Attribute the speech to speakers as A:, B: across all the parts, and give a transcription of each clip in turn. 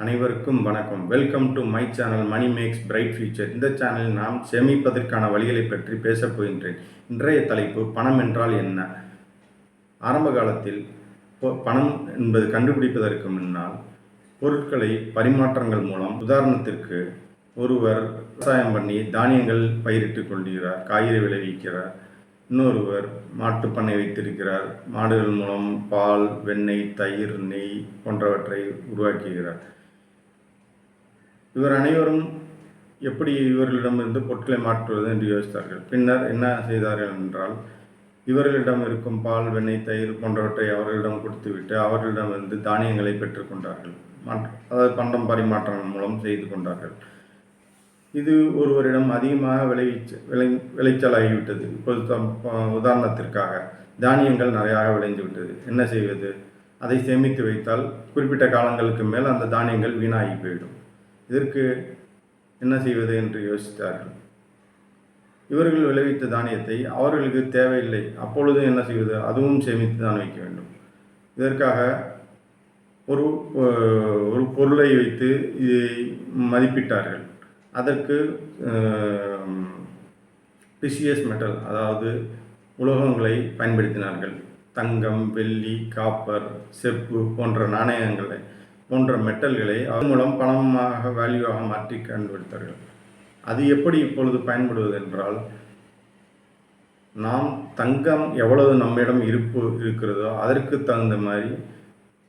A: அனைவருக்கும் வணக்கம். Welcome to my channel money max bright future. இந்த சேனலில் நாம் சேமிப்பதற்கான வழிகளை பற்றி பேசப் போகின்றேன். இன்றைய தலைப்பு பணம் என்றால் என்ன? ஆரம்ப காலத்தில் பணம் என்பது கண்டுபிடிப்பதற்கு முன்னால் பொருட்களை பரிமாற்றங்கள் மூலம், உதாரணத்திற்கு ஒருவர் விவசாயம் பண்ணி தானியங்கள் பயிரிட்டு கொள்கிறார், காய்கறி விளைவிக்கிறார். இன்னொருவர் மாட்டுப்பண்ணை வைத்திருக்கிறார், மாடுகள் மூலம் பால், வெண்ணெய், தயிர், நெய் போன்றவற்றை உருவாக்குகிறார். இவர் அனைவரும் எப்படி இவர்களிடமிருந்து பொருட்களை மாற்றுவது என்று யோசித்தார்கள். பின்னர் என்ன செய்தார்கள் என்றால், இவர்களிடம் இருக்கும் பால், வெண்ணெய், தயிர் போன்றவற்றை அவர்களிடம் கொடுத்துவிட்டு அவர்களிடமிருந்து தானியங்களை பெற்றுக்கொண்டார்கள். அதாவது பண்டம் பரிமாற்றம் மூலம் செய்து கொண்டார்கள். இது ஒருவரிடம் அதிகமாக விளைச்சலாகிவிட்டது. இப்போது உதாரணத்திற்காக தானியங்கள் நிறையாக விளைந்து விட்டது. என்ன செய்வது? அதை சேமித்து வைத்தால் குறிப்பிட்ட காலங்களுக்கு மேல் அந்த தானியங்கள் வீணாகி போய்விடும். இதற்கு என்ன செய்வது என்று யோசித்தார்கள். இவர்கள் விளைவித்த தானியத்தை அவர்களுக்கு தேவையில்லை, அப்பொழுது என்ன செய்வது? அதுவும் சேமித்து தான் வைக்க வேண்டும். இதற்காக ஒரு பொருளை வைத்து இதை மதிப்பிட்டார்கள். அதற்கு பிசிஎஸ் மெட்டல், அதாவது உலோகங்களை பயன்படுத்தினார்கள். தங்கம், வெள்ளி, காப்பர், செப்பு போன்ற நாணயங்களை போன்ற மெட்டல்களை அதன் மூலம் பணமாக வேல்யூவாக மாற்றி கண்டுபிடித்தார்கள். அது எப்படி இப்பொழுது பயன்படுவது என்றால், நாம் தங்கம் எவ்வளவு நம்மிடம் இருப்பு இருக்கிறதோ அதற்கு தகுந்த மாதிரி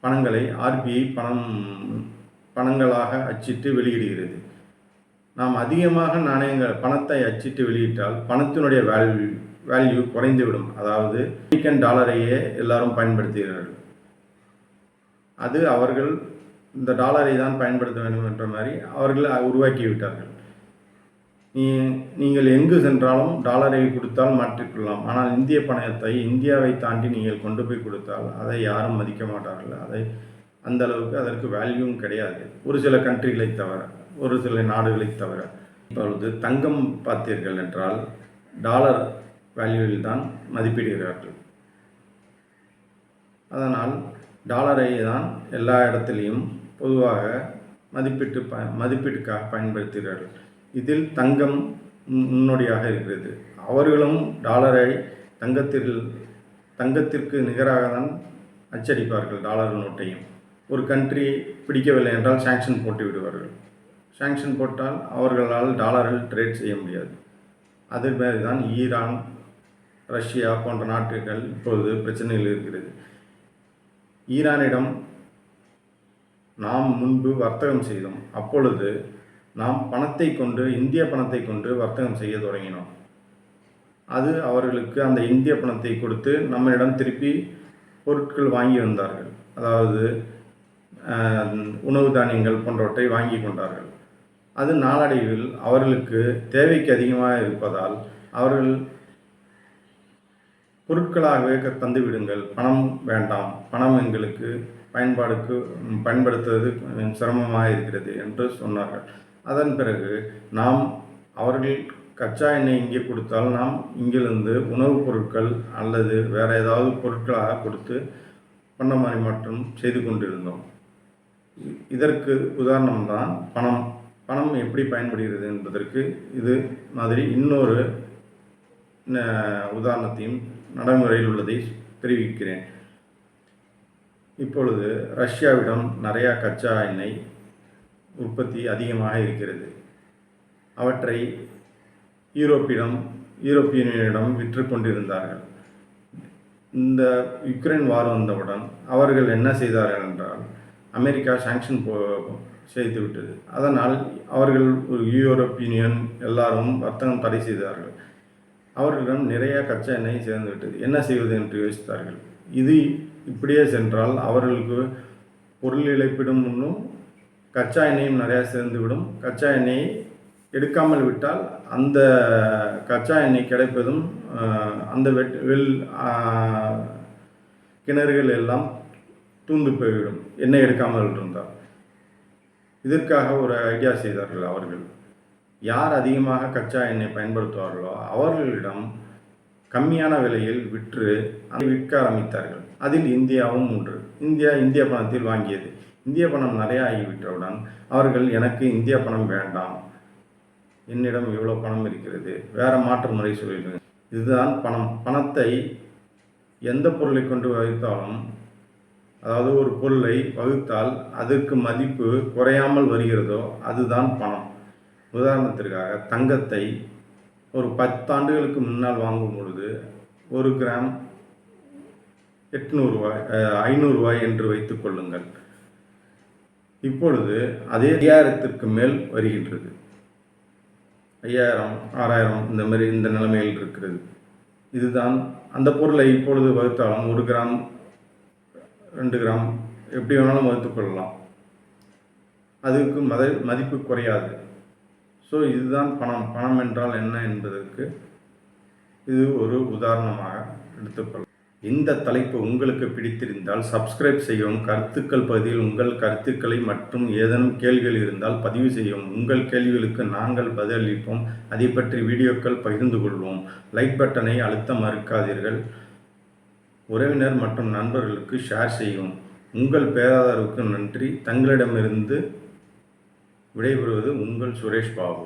A: பணங்களை ஆர்பிஐ பணங்களாக அச்சிட்டு வெளியிடுகிறது. நாம் அதிகமாக பணத்தை அச்சிட்டு வெளியிட்டால் பணத்தினுடைய வேல்யூ குறைந்துவிடும். அதாவது அமெரிக்கன் டாலரையே எல்லாரும் பயன்படுத்துகிறார்கள். அது அவர்கள் இந்த டாலரை தான் பயன்படுத்த வேண்டும் என்ற மாதிரி அவர்கள் உருவாக்கிவிட்டார்கள். நீங்கள் எங்கு சென்றாலும் டாலரை கொடுத்தால் மாற்றிக்கொள்ளலாம். ஆனால் இந்திய பணத்தை இந்தியாவை தாண்டி நீங்கள் கொண்டு போய் கொடுத்தால் அதை யாரும் மதிக்க மாட்டார்கள். அதை அந்த அளவுக்கு அதற்கு வேல்யூவும் கிடையாது, ஒரு சில கண்ட்ரிகளை தவிர, ஒரு சில நாடுகளை தவிர. இப்பொழுது தங்கம் பார்த்தீர்கள் என்றால் டாலர் வேல்யூவில் தான் மதிப்பிடுகிறார்கள். அதனால் டாலரை தான் எல்லா இடத்துலையும் பொதுவாக மதிப்பீட்டுக்காக பயன்படுத்துகிறார்கள். இதில் தங்கம் முன்னோடியாக இருக்கிறது. அவர்களும் டாலரை தங்கத்திற்கு நிகராக தான் அச்சடிப்பார்கள். டாலர் நோட்டையும் ஒரு கண்ட்ரி பிடிக்கவில்லை என்றால் சாங்ஷன் போட்டு விடுவார்கள். சாங்ஷன் போட்டால் அவர்களால் டாலரில் ட்ரேட் செய்ய முடியாது. அதுமாரி தான் ஈரான், ரஷ்யா போன்ற நாட்டுகள் இப்பொழுது பிரச்சனைகள் இருக்கிறது. ஈரானிடம் நாம் முன்பு வர்த்தகம் செய்தோம். அப்பொழுது நாம் இந்திய பணத்தை கொண்டு வர்த்தகம் செய்ய தொடங்கினோம். அது அவர்களுக்கு அந்த இந்திய பணத்தை கொடுத்து நம்மளிடம் திருப்பி பொருட்கள் வாங்கி வந்தார்கள். அதாவது உணவு தானியங்கள் போன்றவற்றை வாங்கி கொண்டார்கள். அது நாளடைவில் அவர்களுக்கு தேவைக்கு அதிகமாக இருப்பதால் அவர்கள் பொருட்களாகவே தந்துவிடுங்கள், பணம் வேண்டாம், பணம் எங்களுக்கு பயன்படுத்துவது சிரமமாக இருக்கிறது என்று சொன்னார்கள். அதன் பிறகு அவர்கள் கச்சா எண்ணெய் இங்கே கொடுத்தால் நாம் இங்கிருந்து உணவுப் பொருட்கள் அல்லது வேறு ஏதாவது பொருட்களாக கொடுத்து பண பரிமாற்றம் செய்து கொண்டிருந்தோம். இதற்கு உதாரணம்தான் பணம். பணம் எப்படி பயன்படுகிறது என்பதற்கு இது மாதிரி இன்னொரு உதாரணத்தையும் நடைமுறையில் உள்ளதை தெரிவிக்கிறேன். இப்பொழுது ரஷ்யாவிடம் நிறையா கச்சா எண்ணெய் உற்பத்தி அதிகமாக இருக்கிறது. அவற்றை யூரோப்பியனிடம் விற்று கொண்டிருந்தார்கள். இந்த யுக்ரைன் வார் வந்தவுடன் அவர்கள் என்ன செய்தார்கள் என்றால், அமெரிக்கா சாங்ஷன் செய்துவிட்டது. அதனால் அவர்கள் யூரோப்பியன் எல்லாரும் வர்த்தகம் தடை செய்தார்கள். அவர்களிடம் நிறைய கச்சா எண்ணெய் சேர்ந்துவிட்டது. என்ன செய்வது என்று யோசித்தார்கள். இது இப்படியே சென்றால் அவர்களுக்கு பொருள் இழப்பிடும் முன்னும் கச்சா எண்ணெயும் நிறையா சேர்ந்துவிடும். கச்சா எண்ணெயை எடுக்காமல் விட்டால் அந்த கச்சா எண்ணெய் கிடைப்பதும் அந்த கிணறுகள் எல்லாம் தூந்து போய்விடும், எண்ணெய் எடுக்காமல் இருந்தால். இதற்காக ஒரு ஐடியா செய்தார்கள் அவர்கள். யார் அதிகமாக கச்சா எண்ணெய் பயன்படுத்துவார்களோ அவர்களிடம் கம்மியான விலையில் விற்க ஆரம்பித்தார்கள். அதில் இந்தியாவும் ஒன்று. இந்திய பணத்தில் வாங்கியது. இந்திய பணம் நிறையா ஆகிவிட்டவுடன் அவர்கள் எனக்கு இந்திய பணம் வேண்டாம், என்னிடம் இவ்வளோ பணம் இருக்கிறது, வேறு மாற்று முறை சொல்லிடுங்க. இதுதான் பணம். பணத்தை எந்த பொருளை கொண்டு வகுத்தாலும், அதாவது ஒரு பொருளை வகுத்தால் அதற்கு மதிப்பு குறையாமல் வருகிறதோ அதுதான் பணம். உதாரணத்திற்காக தங்கத்தை ஒரு 10 ஆண்டுகளுக்கு முன்னால் வாங்கும் பொழுது 1 கிராம் 800 ரூபாய் 500 ரூபாய் என்று வைத்துக் கொள்ளுங்கள். இப்பொழுது அதே 5000த்திற்கு மேல் வருகின்றது. 5000, 6000 இந்த மாதிரி இந்த நிலைமையில் இருக்கிறது. இதுதான் அந்த பொருளை இப்பொழுது வகுத்தாலும் 1 கிராம் 2 கிராம் எப்படி வேணாலும் வகுத்துக் கொள்ளலாம். அதுக்கு மதிப்பு குறையாது. ஸோ இதுதான் பணம். பணம் என்றால் என்ன என்பதற்கு இது ஒரு உதாரணமாக எடுத்துக்கொள்ளலாம். இந்த தலைப்பு உங்களுக்கு பிடித்திருந்தால் சப்ஸ்கிரைப் செய்யவும், கருத்துக்கள் பகுதியில் உங்கள் கருத்துக்களை மற்றும் ஏதேனும் கேள்விகள் இருந்தால் பதிவு செய்யவும். உங்கள் கேள்விகளுக்கு நாங்கள் பதிலளிப்போம். அதை பற்றி வீடியோக்கள் பகிர்ந்து கொள்வோம். லைக் பட்டனை அழுத்த மறக்காதீர்கள். உறவினர் மற்றும் நண்பர்களுக்கு ஷேர் செய்யவும். உங்கள் பேராதரவுக்கு நன்றி. தங்களிடமிருந்து விடைபெறுவது உங்கள் சுரேஷ் பாபு.